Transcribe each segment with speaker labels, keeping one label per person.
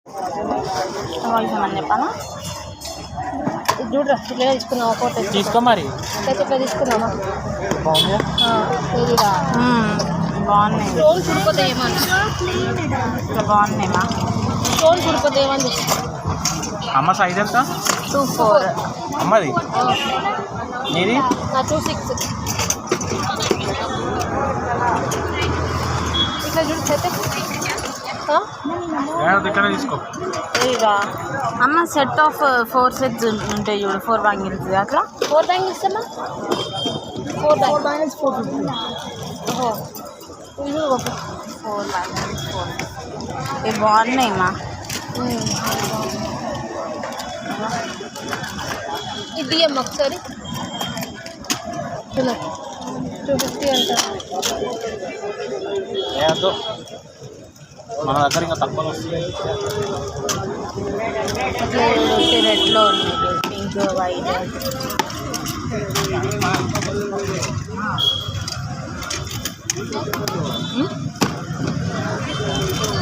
Speaker 1: అని చెప్పాలా?
Speaker 2: ఇది చూడరా, ఇట్లా తీసుకున్నావా? ఫోటో
Speaker 1: తీసుకో మరి.
Speaker 2: ఇట్లా తీసుకున్నామా?
Speaker 1: బాగున్నాయి.
Speaker 2: స్టోన్ కుడిపోతే ఏమని
Speaker 1: ఇంకా బాగున్నాయిమా.
Speaker 2: స్టోన్ కుడిపోతే ఏమని
Speaker 3: అమ్మ సైజ్ ఎంత?
Speaker 1: 24.
Speaker 3: అమ్మది నీది?
Speaker 2: 26. ఇట్లా చూడు చేతే
Speaker 3: ఇక్కడ తీసుకో.
Speaker 1: ఇదిగా అమ్మ సెట్ ఆఫ్ 4 సెట్స్ ఉంటాయి చూడు, 4 బ్యాంగిల్స్ అట్లా.
Speaker 2: 4 బ్యాంగిల్స్ అమ్మా. 4 బ్యాంగిల్స్ 450. ఇది
Speaker 1: 4 బ్యాంగిల్స్ 4. ఇవి బాగున్నాయిమా.
Speaker 2: ఇది అమ్మ ఒకసారి 250 అంట.
Speaker 3: మన దగ్గర ఇంకా తక్కువ వస్తుంది.
Speaker 1: రెడ్లో ఉన్నాయి, పింక్ వైట్.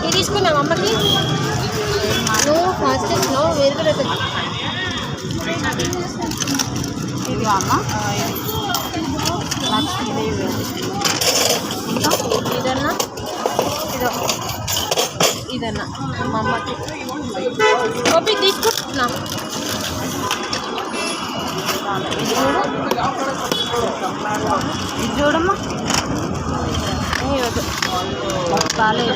Speaker 2: ఇది తీసుకున్నాం అమ్మకి. నువ్వు ఫాస్ట్ చేసినావు, వేరు వేరే.
Speaker 1: ఇది అమ్మ లక్ష్మీదేవి. ఇంకా
Speaker 2: ఇదన్నా ఇదన్నా మా అమ్మకి కాపీ తీసుకుంటున్నా.
Speaker 1: ఇది చూడమ్మా. బాగాలేదు.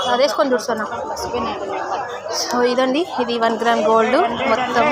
Speaker 2: అది వేసుకొని చూస్తున్నా. సో ఇదండి, ఇది 1 గ్రామ్ గోల్డ్ మొత్తం